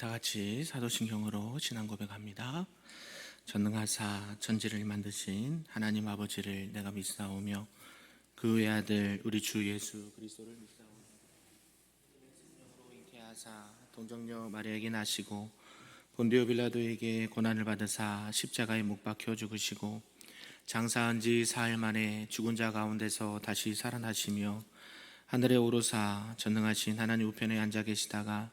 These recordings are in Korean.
다 같이 사도신경으로 신앙 고백합니다. 전능하사 천지를 만드신 하나님 아버지를 내가 믿사오며 그 외아들 우리 주 예수 그리스도를 믿사오며 생명으로 잉태하사 동정녀 마리아에게 나시고 본디오 빌라도에게 고난을 받으사 십자가에 못 박혀 죽으시고 장사한 지 사흘 만에 죽은 자 가운데서 다시 살아나시며 하늘에 오르사 전능하신 하나님 우편에 앉아 계시다가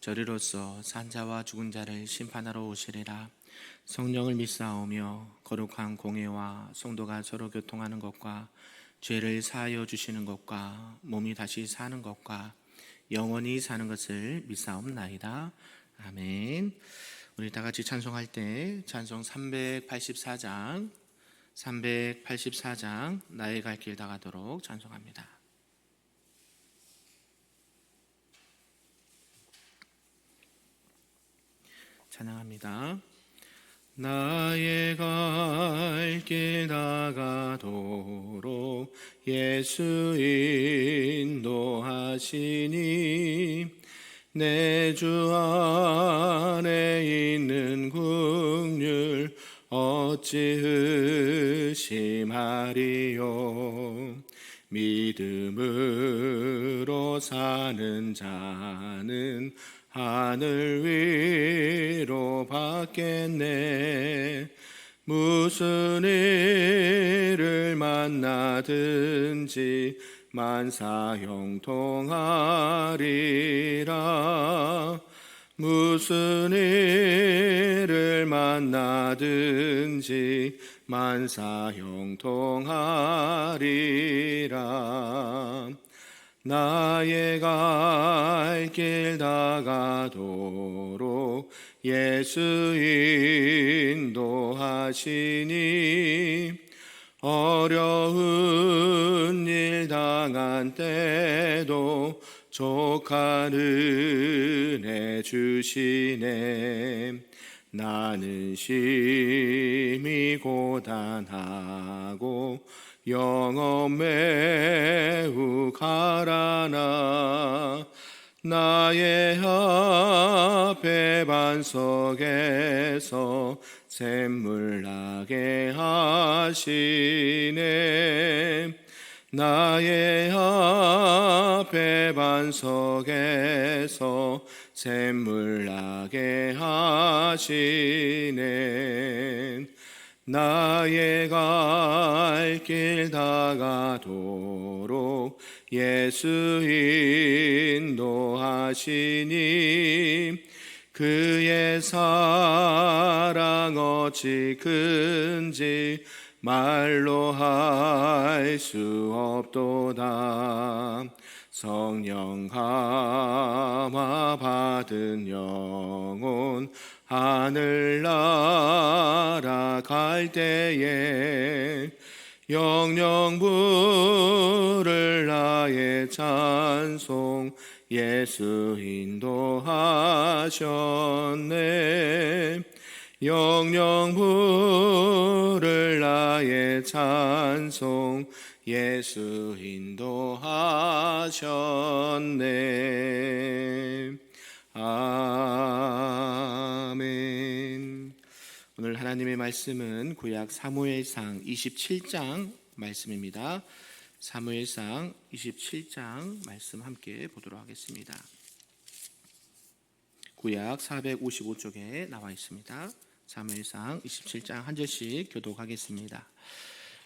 저리로서 산자와 죽은 자를 심판하러 오시리라. 성령을 믿사오며 거룩한 공회와 성도가 서로 교통하는 것과 죄를 사하여 주시는 것과 몸이 다시 사는 것과 영원히 사는 것을 믿사옵나이다. 아멘. 우리 다 같이 찬송할 때 찬송 384장 나의 갈 길 다 가도록 찬송합니다. 찬양합니다. 나의 갈 길 다가도록 예수 인도하시니 내 주 안에 있는 긍휼 어찌 의심하리요. 믿음으로 사는 자는 하늘 위로 받겠네. 무슨 일을 만나든지 만사형통하리라. 무슨 일을 만나든지 만사형통하리라. 나의 갈 길 다가도록 예수 인도하시니 어려운 일 당한 때도 족한 은혜 주시네. 나는 심히 고단하고 영혼 매우 가라나 나의 앞에 반석에서 샘물 나게 하시네. 나의 앞에 반석에서 샘물 나게 하시네. 나의 갈 길 다가도록 예수 인도하시니 그의 사랑 어찌 큰지 말로 할 수 없도다. 성령 감화 받은 영혼 하늘 날아갈 때에 영영 부를 나의 찬송 예수 인도하셨네. 영영 부를 나의 찬송 예수 인도하셨네. 아멘. 오늘 하나님의 말씀은 구약 사무엘상 27장 말씀입니다. 사무엘상 27장 말씀 함께 보도록 하겠습니다. 구약 455쪽에 나와 있습니다. 사무엘상 27장 한 절씩 교독하겠습니다.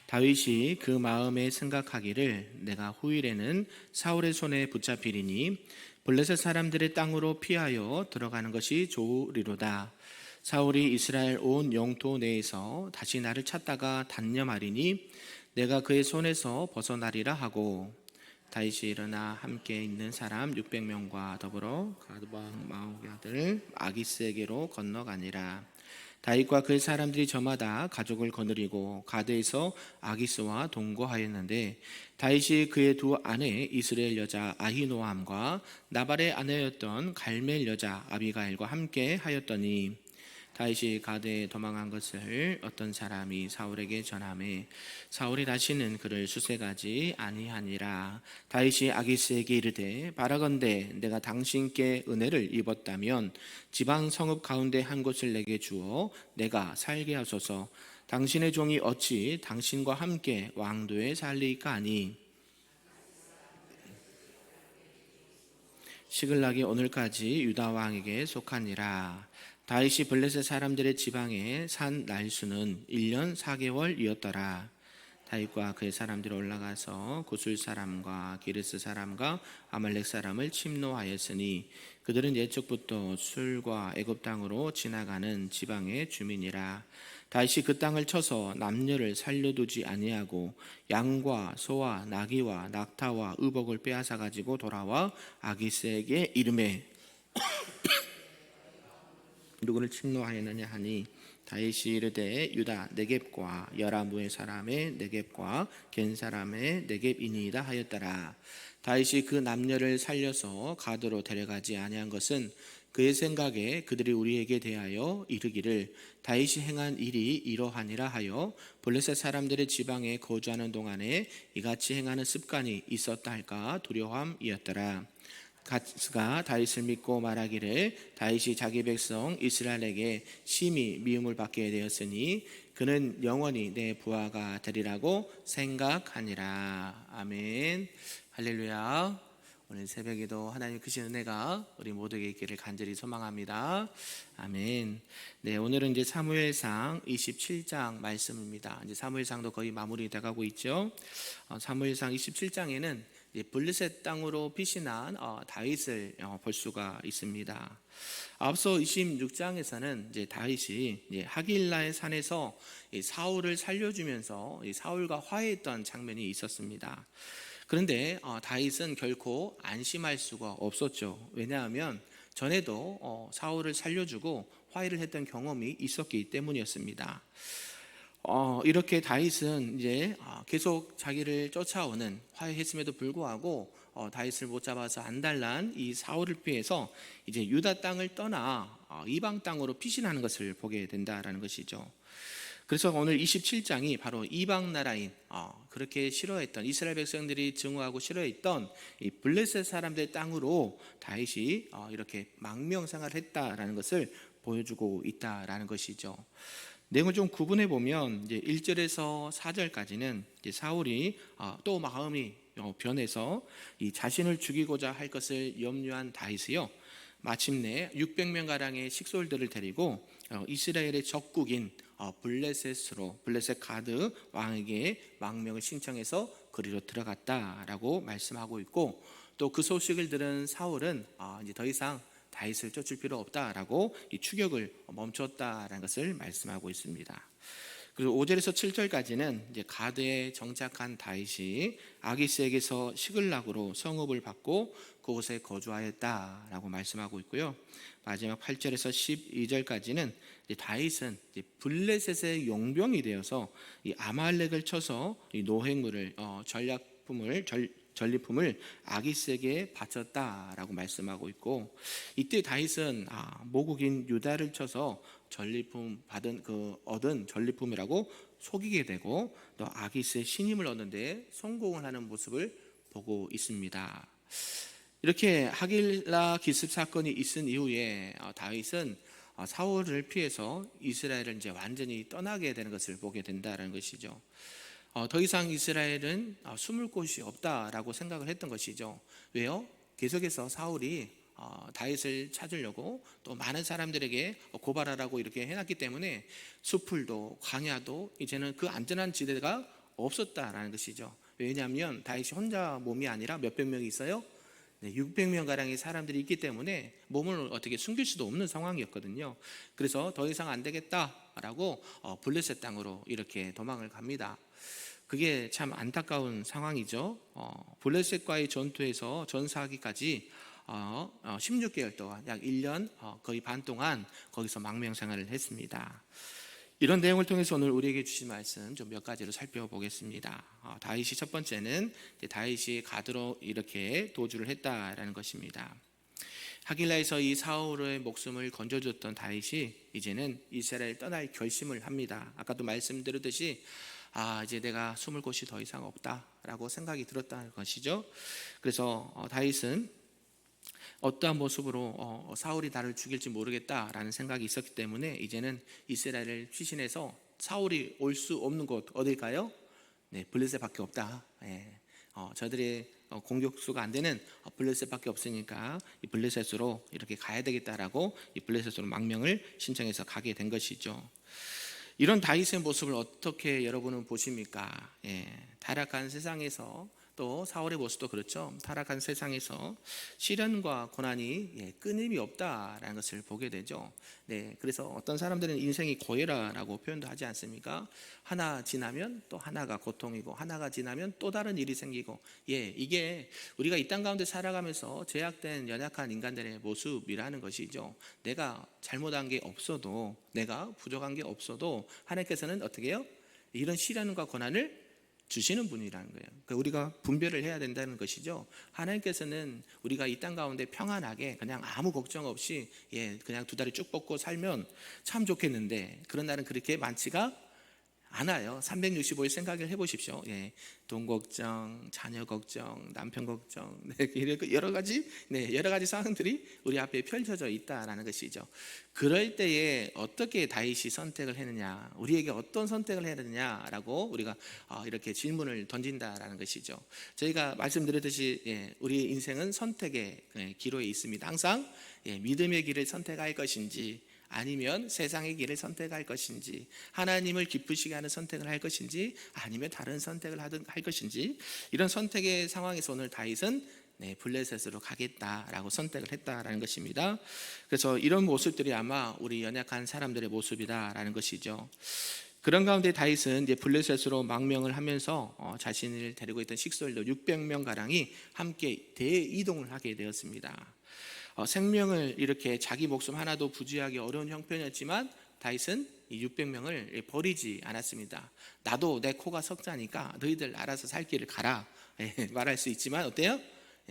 다윗이 그 마음에 생각하기를 내가 후일에는 사울의 손에 붙잡히리니 블레셋 사람들의 땅으로 피하여 들어가는 것이 좋으리로다. 사울이 이스라엘 온 영토 내에서 다시 나를 찾다가 단념하리니 내가 그의 손에서 벗어나리라 하고 다윗이 일어나 함께 있는 사람 600명과 더불어 가드방 마옥의 아들 아기스에게로 건너가니라. 다윗과 그 사람들이 저마다 가족을 거느리고 가드에서 아기스와 동거하였는데 다윗이 그의 두 아내 이스라엘 여자 아히노함과 나발의 아내였던 갈멜 여자 아비가일과 함께 하였더니 다윗이 가드에 도망한 것을 어떤 사람이 사울에게 전하매 사울이 다시는 그를 수색하지 아니하니라. 다윗이 아기스에게 이르되 바라건대 내가 당신께 은혜를 입었다면 지방 성읍 가운데 한 곳을 내게 주어 내가 살게 하소서. 당신의 종이 어찌 당신과 함께 왕도에 살리까 하니 시글락이 오늘까지 유다 왕에게 속하니라. 다윗이 블레셋 사람들의 지방에 산 날수는 1년 4개월이었더라. 다윗과 그의 사람들이 올라가서 구술 사람과 기르스 사람과 아말렉 사람을 침노하였으니 그들은 옛적부터 술과 애굽 땅으로 지나가는 지방의 주민이라. 다윗이 그 땅을 쳐서 남녀를 살려두지 아니하고 양과 소와 나귀와 낙타와 의복을 빼앗아 가지고 돌아와 아기스에게 이르매 누구를 침노하였느냐 하니 다윗이 이르되 유다 네겝과 여라무의 사람의 네겝과 겐 사람의 네겝이니이다 하였더라. 다윗이 그 남녀를 살려서 가드로 데려가지 아니한 것은 그의 생각에 그들이 우리에게 대하여 이르기를 다윗이 행한 일이 이러하니라 하여 블레셋 사람들의 지방에 거주하는 동안에 이같이 행하는 습관이 있었다 할까 두려움이었더라. 가스가 다윗을 믿고 말하기를 다윗이 자기 백성 이스라엘에게 심히 미움을 받게 되었으니 그는 영원히 내 부하가 되리라고 생각하니라. 아멘. 할렐루야. 오늘 새벽에도 하나님 크신 은혜가 우리 모두에게 있기를 간절히 소망합니다. 아멘. 네, 오늘은 이제 사무엘상 27장 말씀입니다. 이제 사무엘상도 거의 마무리돼 가고 있죠. 사무엘상 27장에는 블레셋 땅으로 피신한 다윗을 볼 수가 있습니다. 앞서 26장에서는 이제 다윗이 하길라의 산에서 사울을 살려주면서 사울과 화해했던 장면이 있었습니다. 그런데 다윗은 결코 안심할 수가 없었죠. 왜냐하면 전에도 사울을 살려주고 화해를 했던 경험이 있었기 때문이었습니다. 이렇게 다윗은 이제 계속 자기를 쫓아오는 화해했음에도 불구하고 다윗을 못 잡아서 안달난 이 사울을 피해서 이제 유다 땅을 떠나 이방 땅으로 피신하는 것을 보게 된다라는 것이죠. 그래서 오늘 27장이 바로 이방 나라인 그렇게 싫어했던 이스라엘 백성들이 증오하고 싫어했던 이 블레셋 사람들의 땅으로 다윗이 이렇게 망명생활을 했다라는 것을 보여주고 있다라는 것이죠. 내용을 좀 구분해 보면 이제 1절에서 4절까지는 이제 사울이 또 마음이 변해서 이 자신을 죽이고자 할 것을 염려한 다윗이요. 마침내 600명 가량의 식솔들을 데리고 이스라엘의 적국인 블레셋 가드 왕에게 망명을 신청해서 그리로 들어갔다라고 말씀하고 있고, 또 그 소식을 들은 사울은 이제 더 이상 다윗을 쫓을 필요 없다라고 이 추격을 멈췄다라는 것을 말씀하고 있습니다. 그리고 5절에서 7절까지는 이제 가드에 정착한 다윗이 아기스에게서 시글락으로 성읍을 받고 그곳에 거주하였다라고 말씀하고 있고요. 마지막 8절에서 12절까지는 다윗은 블레셋의 용병이 되어서 이 아말렉을 쳐서 이 노획물을 전리품을 아기스에게 바쳤다라고 말씀하고 있고, 이때 다윗은 모국인 유다를 쳐서 전리품 얻은 전리품이라고 속이게 되고 또 아기스의 신임을 얻는데 성공을 하는 모습을 보고 있습니다. 이렇게 하길라 기습 사건이 있은 이후에 다윗은 사울을 피해서 이스라엘을 이제 완전히 떠나게 되는 것을 보게 된다는 것이죠. 더 이상 이스라엘은 숨을 곳이 없다라고 생각을 했던 것이죠. 왜요? 계속해서 사울이 다윗을 찾으려고 또 많은 사람들에게 고발하라고 이렇게 해놨기 때문에 수풀도 광야도 이제는 그 안전한 지대가 없었다라는 것이죠. 왜냐하면 다윗이 혼자 몸이 아니라 몇백 명이 있어요. 600명 가량의 사람들이 있기 때문에 몸을 어떻게 숨길 수도 없는 상황이었거든요. 그래서 더 이상 안 되겠다라고 블레셋 땅으로 이렇게 도망을 갑니다. 그게 참 안타까운 상황이죠. 블레셋과의 전투에서 전사하기까지 16개월 동안 약 1년 거의 반 동안 거기서 망명 생활을 했습니다. 이런 내용을 통해서 오늘 우리에게 주신 말씀 좀 몇 가지로 살펴보겠습니다. 다윗이 첫 번째는 다윗이 가드로 이렇게 도주를 했다라는 것입니다. 하길라에서 이 사울의 목숨을 건져줬던 다윗이 이제는 이스라엘 떠날 결심을 합니다. 아까도 말씀드렸듯이 이제 내가 숨을 곳이 더 이상 없다라고 생각이 들었다는 것이죠. 그래서 다윗은 어떠한 모습으로 사울이 나를 죽일지 모르겠다라는 생각이 있었기 때문에 이제는 이스라엘을 피신해서 사울이 올 수 없는 곳 어딜까요? 네, 블레셋밖에 없다. 저들의 공격수가 안 되는 블레셋밖에 없으니까 이 블레셋으로 이렇게 가야 되겠다라고 이 블레셋으로 망명을 신청해서 가게 된 것이죠. 이런 다윗의 모습을 어떻게 여러분은 보십니까? 타락한 세상에서 또 사울의 모습도 그렇죠. 타락한 세상에서 시련과 고난이 끊임이 없다라는 것을 보게 되죠. 그래서 어떤 사람들은 인생이 고해라라고 표현도 하지 않습니까? 하나 지나면 또 하나가 고통이고 하나가 지나면 또 다른 일이 생기고 이게 우리가 이 땅 가운데 살아가면서 제약된 연약한 인간들의 모습이라는 것이죠. 내가 잘못한 게 없어도 내가 부족한 게 없어도 하나님께서는 어떻게 해요? 이런 시련과 고난을 주시는 분이라는 거예요. 그러니까 우리가 분별을 해야 된다는 것이죠. 하나님께서는 우리가 이 땅 가운데 평안하게 그냥 아무 걱정 없이 그냥 두 다리 쭉 뻗고 살면 참 좋겠는데 그런 날은 그렇게 많지가 않아요. 365일 생각을 해보십시오. 돈 걱정, 자녀 걱정, 남편 걱정, 여러 가지 상황들이 우리 앞에 펼쳐져 있다라는 것이죠. 그럴 때에 어떻게 다윗이 선택을 했느냐, 우리에게 어떤 선택을 해야 되느냐라고 우리가 이렇게 질문을 던진다라는 것이죠. 저희가 말씀드렸듯이 우리 인생은 선택의 기로에 있습니다. 항상 믿음의 길을 선택할 것인지 아니면 세상의 길을 선택할 것인지, 하나님을 기쁘시게 하는 선택을 할 것인지, 아니면 다른 선택을 할 것인지, 이런 선택의 상황에서 오늘 다윗은 블레셋으로 가겠다라고 선택을 했다라는 것입니다. 그래서 이런 모습들이 아마 우리 연약한 사람들의 모습이다라는 것이죠. 그런 가운데 다윗은 이제 블레셋으로 망명을 하면서 자신을 데리고 있던 식솔들 600명 가량이 함께 대이동을 하게 되었습니다. 생명을 이렇게 자기 목숨 하나도 부지하기 어려운 형편이었지만 다윗은 이 600명을 버리지 않았습니다. 나도 내 코가 석자니까 너희들 알아서 살 길을 가라 말할 수 있지만 어때요?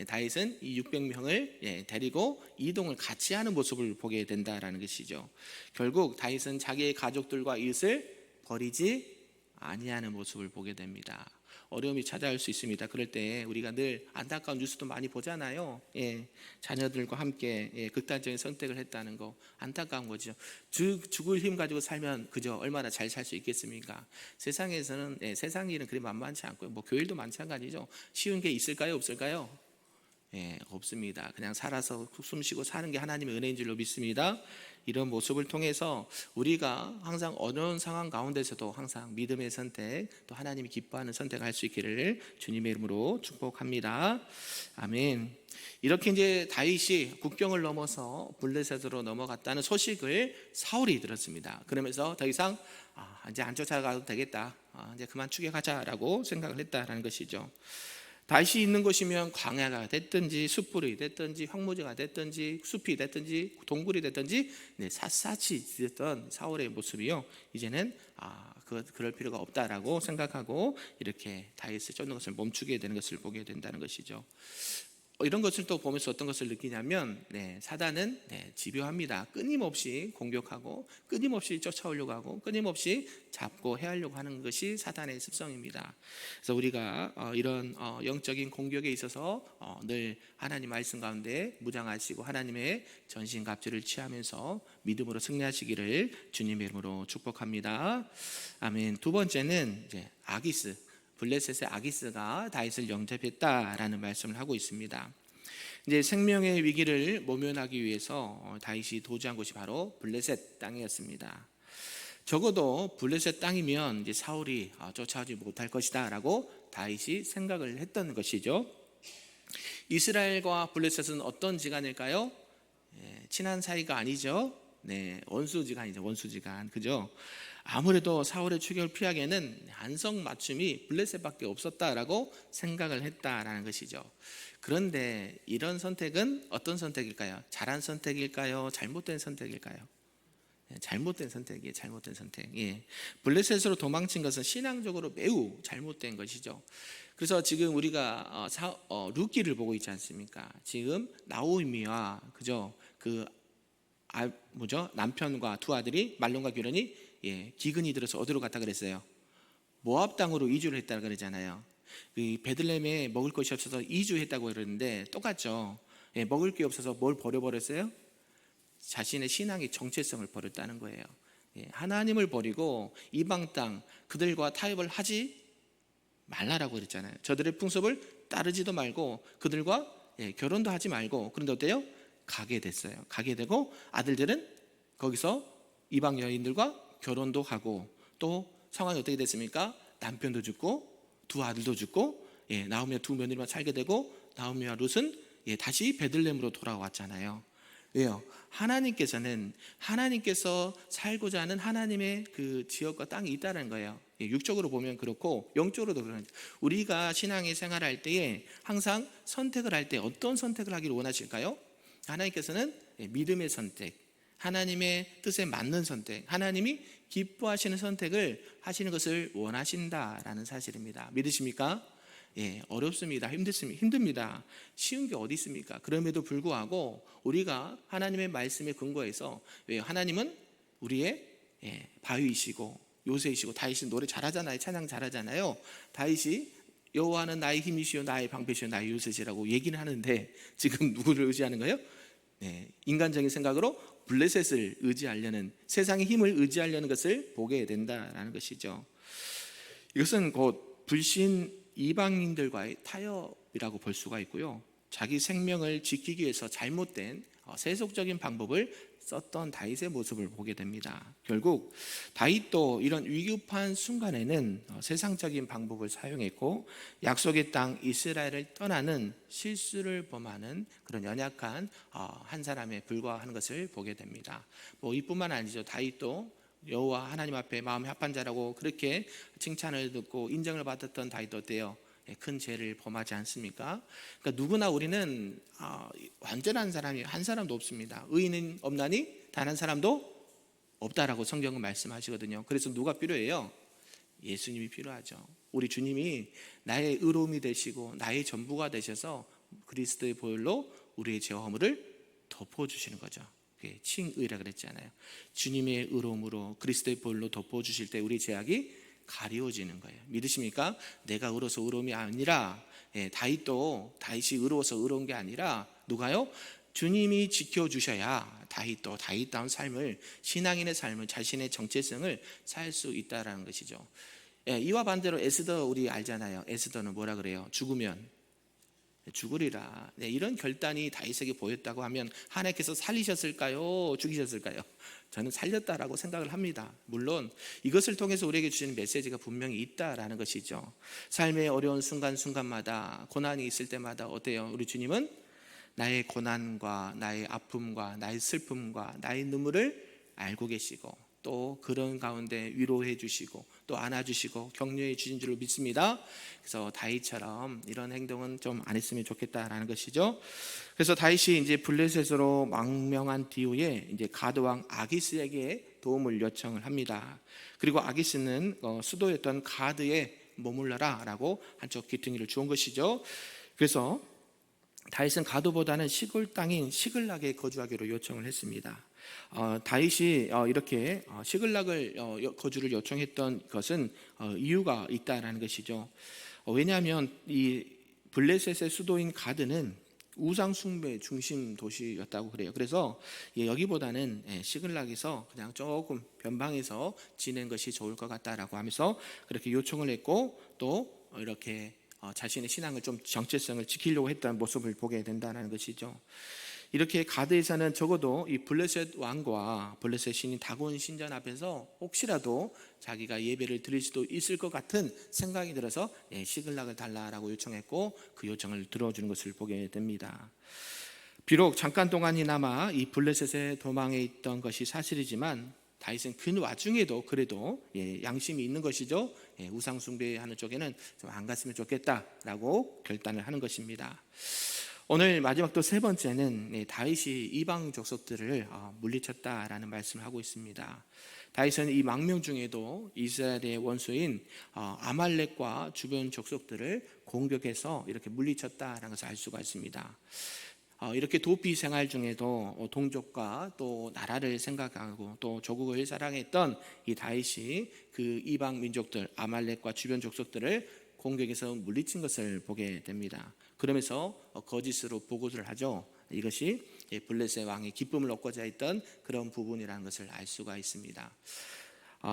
다윗은 이 600명을 데리고 이동을 같이 하는 모습을 보게 된다라는 것이죠. 결국 다윗은 자기의 가족들과 이웃을 버리지 아니하는 모습을 보게 됩니다. 어려움이 찾아올 수 있습니다. 그럴 때 우리가 늘 안타까운 뉴스도 많이 보잖아요. 자녀들과 함께 극단적인 선택을 했다는 거 안타까운 거죠. 죽을 힘 가지고 살면 그저 얼마나 잘 살 수 있겠습니까? 세상에서는 세상 일은 그리 만만치 않고요. 교일도 마찬가지죠. 쉬운 게 있을까요? 없을까요? 없습니다. 그냥 살아서 숨쉬고 사는 게 하나님의 은혜인 줄로 믿습니다. 이런 모습을 통해서 우리가 항상 어려운 상황 가운데서도 항상 믿음의 선택, 또 하나님이 기뻐하는 선택을 할 수 있기를 주님의 이름으로 축복합니다. 아멘. 이렇게 이제 다윗이 국경을 넘어서 블레셋으로 넘어갔다는 소식을 사울이 들었습니다. 그러면서 더 이상 이제 안 쫓아가도 되겠다, 이제 그만 추격하자라고 생각을 했다라는 것이죠. 다윗이 있는 곳이면 광야가 됐든지 숯불이 됐든지 황무지가 됐든지 숲이 됐든지 동굴이 됐든지 샅샅이 지었던 사울의 모습이요, 이제는 그럴 필요가 없다라고 생각하고 이렇게 다윗을 쫓는 것을 멈추게 되는 것을 보게 된다는 것이죠. 이런 것을 또 보면서 어떤 것을 느끼냐면 사단은 집요합니다. 끊임없이 공격하고 끊임없이 쫓아오려고 하고 끊임없이 잡고 해하려고 하는 것이 사단의 습성입니다. 그래서 우리가 이런 영적인 공격에 있어서 늘 하나님 말씀 가운데 무장하시고 하나님의 전신갑주를 취하면서 믿음으로 승리하시기를 주님의 이름으로 축복합니다. 아멘. 두 번째는 이제 아기스, 블레셋의 아기스가 다윗을 영접했다라는 말씀을 하고 있습니다. 이제 생명의 위기를 모면하기 위해서 다윗이 도주한 곳이 바로 블레셋 땅이었습니다. 적어도 블레셋 땅이면 이제 사울이 쫓아오지 못할 것이다라고 다윗이 생각을 했던 것이죠. 이스라엘과 블레셋은 어떤 지간일까요? 친한 사이가 아니죠. 원수지간이죠. 원수지간, 그죠? 아무래도 사울의 추격을 피하기에는 안성맞춤이 블레셋밖에 없었다라고 생각을 했다라는 것이죠. 그런데 이런 선택은 어떤 선택일까요? 잘한 선택일까요? 잘못된 선택일까요? 잘못된 선택이에요. 잘못된 선택. 예. 블레셋으로 도망친 것은 신앙적으로 매우 잘못된 것이죠. 그래서 지금 우리가 룻기를 보고 있지 않습니까? 지금 나오미와 그죠? 남편과 두 아들이 말론과 기련이 기근이 들어서 어디로 갔다 그랬어요? 모압 땅으로 이주를 했다 그러잖아요. 베들레헴에 먹을 것이 없어서 이주했다고 그러는데 똑같죠. 먹을 게 없어서 뭘 버려버렸어요? 자신의 신앙의 정체성을 버렸다는 거예요. 하나님을 버리고 이방 땅 그들과 타협을 하지 말라라고 그랬잖아요. 저들의 풍습을 따르지도 말고 그들과 결혼도 하지 말고, 그런데 어때요? 가게 됐어요. 가게 되고 아들들은 거기서 이방 여인들과 결혼도 하고, 또 상황이 어떻게 됐습니까? 남편도 죽고 두 아들도 죽고, 나오미와 두 며느리만 살게 되고, 나오미와 룻은 다시 베들레헴으로 돌아왔잖아요. 왜요? 하나님께서 살고자 하는 하나님의 그 지역과 땅이 있다는 거예요. 육적으로 보면 그렇고 영적으로도 그런. 우리가 신앙의 생활할 때에 항상 선택을 할 때 어떤 선택을 하기를 원하실까요? 하나님께서는 믿음의 선택, 하나님의 뜻에 맞는 선택, 하나님이 기뻐하시는 선택을 하시는 것을 원하신다라는 사실입니다. 믿으십니까? 어렵습니다. 힘듭니다. 쉬운 게 어디 있습니까? 그럼에도 불구하고 우리가 하나님의 말씀에 근거해서, 왜요? 하나님은 우리의 바위이시고 요새이시고, 다윗이 노래 잘하잖아요. 찬양 잘하잖아요. 다윗이 여호와는 나의 힘이시요 나의 방패시요 나의 요새시라고 얘기는 하는데, 지금 누구를 의지하는 거예요? 인간적인 생각으로 블레셋을 의지하려는, 세상의 힘을 의지하려는 것을 보게 된다라는 것이죠. 이것은 곧 불신 이방인들과의 타협이라고 볼 수가 있고요. 자기 생명을 지키기 위해서 잘못된 세속적인 방법을 썼던 다윗의 모습을 보게 됩니다. 결국 다윗도 이런 위급한 순간에는 세상적인 방법을 사용했고, 약속의 땅 이스라엘을 떠나는 실수를 범하는 그런 연약한 한 사람에 불과하는 것을 보게 됩니다. 이뿐만 아니죠. 다윗도 여호와 하나님 앞에 마음이 합한 자라고 그렇게 칭찬을 듣고 인정을 받았던 다윗도 어때요? 큰 죄를 범하지 않습니까? 그러니까 누구나 우리는 완전한 사람이 한 사람도 없습니다. 의인은 없나니 단 한 사람도 없다라고 성경은 말씀하시거든요. 그래서 누가 필요해요? 예수님이 필요하죠. 우리 주님이 나의 의로움이 되시고 나의 전부가 되셔서 그리스도의 보혈로 우리의 죄와 허물을 덮어주시는 거죠. 칭의라 그랬잖아요. 주님의 의로움으로 그리스도의 보혈로 덮어주실 때 우리 죄악이 가려워지는 거예요. 믿으십니까? 내가 의로워서 의로움이 아니라, 다윗이 의로워서 의로운 게 아니라 누가요? 주님이 지켜주셔야 다윗도 다윗다운 삶을, 신앙인의 삶을, 자신의 정체성을 살 수 있다라는 것이죠. 이와 반대로 에스더 우리 알잖아요. 에스더는 뭐라 그래요? 죽으면 죽으리라. 이런 결단이 다윗에게 보였다고 하면 하나님께서 살리셨을까요? 죽이셨을까요? 저는 살렸다라고 생각을 합니다. 물론 이것을 통해서 우리에게 주시는 메시지가 분명히 있다라는 것이죠. 삶의 어려운 순간순간마다, 고난이 있을 때마다 어때요? 우리 주님은 나의 고난과 나의 아픔과 나의 슬픔과 나의 눈물을 알고 계시고, 또 그런 가운데 위로해 주시고 또 안아주시고 격려해 주신 줄로 믿습니다. 그래서 다윗처럼 이런 행동은 좀 안 했으면 좋겠다라는 것이죠. 그래서 다윗이 이제 블레셋으로 망명한 뒤후에 이제 가드 왕 아기스에게 도움을 요청을 합니다. 그리고 아기스는 수도였던 가드에 머물러라라고 한쪽 귀퉁이를 주온 것이죠. 그래서 다윗은 가드보다는 시골 땅인 시글락에 거주하기로 요청을 했습니다. 다윗이 이렇게 시글락을 거주를 요청했던 것은 이유가 있다라는 것이죠. 왜냐하면 이 블레셋의 수도인 가드는 우상 숭배 중심 도시였다고 그래요. 그래서 여기보다는 시글락에서 그냥 조금 변방에서 지낸 것이 좋을 것 같다라고 하면서 그렇게 요청을 했고, 또 이렇게 자신의 신앙을 좀 정체성을 지키려고 했던 모습을 보게 된다는 것이죠. 이렇게 가드에서는 적어도 이 블레셋 왕과 블레셋 신인 다곤 신전 앞에서 혹시라도 자기가 예배를 드릴 수도 있을 것 같은 생각이 들어서 시글락을 달라라고 요청했고, 그 요청을 들어주는 것을 보게 됩니다. 비록 잠깐 동안이나마 이 블레셋에 도망해 있던 것이 사실이지만 다윗은 그 와중에도 그래도 양심이 있는 것이죠. 우상 숭배하는 쪽에는 좀 안 갔으면 좋겠다라고 결단을 하는 것입니다. 오늘 마지막 또 세 번째는 다윗이 이방 족속들을 물리쳤다라는 말씀을 하고 있습니다. 다윗은 이 망명 중에도 이스라엘의 원수인 아말렉과 주변 족속들을 공격해서 이렇게 물리쳤다라는 것을 알 수가 있습니다. 이렇게 도피 생활 중에도 동족과 또 나라를 생각하고 또 조국을 사랑했던 이 다윗이 그 이방 민족들 아말렉과 주변 족속들을 공격해서 물리친 것을 보게 됩니다. 그러면서 거짓으로 보고를 하죠. 이것이 블레셋 왕의 기쁨을 얻고자 했던 그런 부분이라는 것을 알 수가 있습니다.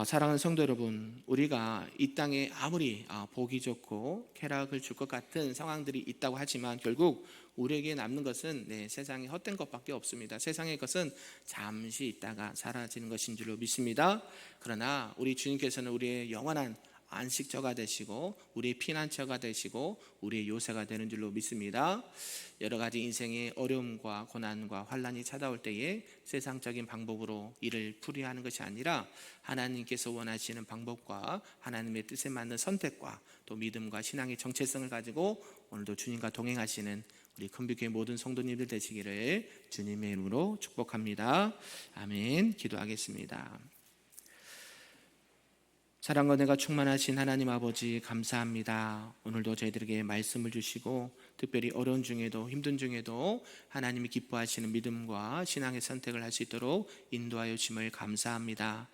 사랑하는 성도 여러분, 우리가 이 땅에 아무리 보기 좋고 쾌락을 줄 것 같은 상황들이 있다고 하지만 결국 우리에게 남는 것은 세상에 헛된 것밖에 없습니다. 세상의 것은 잠시 있다가 사라지는 것인 줄로 믿습니다. 그러나 우리 주님께서는 우리의 영원한 안식처가 되시고 우리의 피난처가 되시고 우리의 요새가 되는 줄로 믿습니다. 여러 가지 인생의 어려움과 고난과 환난이 찾아올 때에 세상적인 방법으로 이를 풀이하는 것이 아니라 하나님께서 원하시는 방법과 하나님의 뜻에 맞는 선택과 또 믿음과 신앙의 정체성을 가지고 오늘도 주님과 동행하시는 우리 큰빛교회 모든 성도님들 되시기를 주님의 이름으로 축복합니다. 아멘. 기도하겠습니다. 사랑과 은혜가 충만하신 하나님 아버지 감사합니다. 오늘도 저희들에게 말씀을 주시고 특별히 어려운 중에도 힘든 중에도 하나님이 기뻐하시는 믿음과 신앙의 선택을 할 수 있도록 인도하여 주심을 감사합니다.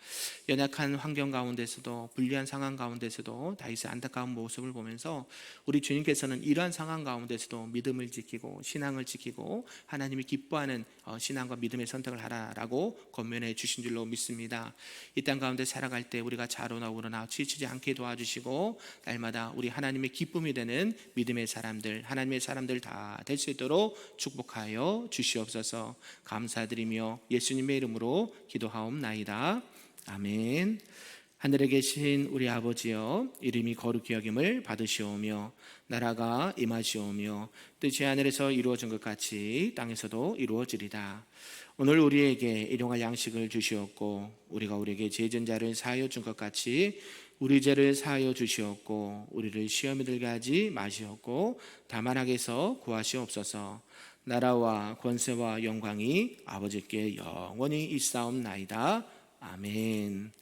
연약한 환경 가운데서도 불리한 상황 가운데서도 다윗의 안타까운 모습을 보면서 우리 주님께서는 이러한 상황 가운데서도 믿음을 지키고 신앙을 지키고 하나님이 기뻐하는 신앙과 믿음의 선택을 하라라고 권면해 주신 줄로 믿습니다. 이 땅 가운데 살아갈 때 우리가 자로나 우러나 지치지 않게 도와주시고 날마다 우리 하나님의 기쁨이 되는 믿음의 사람들 하나님의 사람들 다 될 수 있도록 축복하여 주시옵소서. 감사드리며 예수님의 이름으로 기도하옵나이다. 아멘. 하늘에 계신 우리 아버지여, 이름이 거룩히 여김을 받으시오며 나라가 임하시오며 뜻이 하늘에서 이루어진 것 같이 땅에서도 이루어지리다. 오늘 우리에게 일용할 양식을 주시옵고 우리가 우리에게 죄진 자를 사하여 준 것 같이 우리 죄를 사하여 주시옵고 우리를 시험에 들게 하지 마시옵고 다만 악에서 구하시옵소서. 나라와 권세와 영광이 아버지께 영원히 있사옵나이다. 아멘.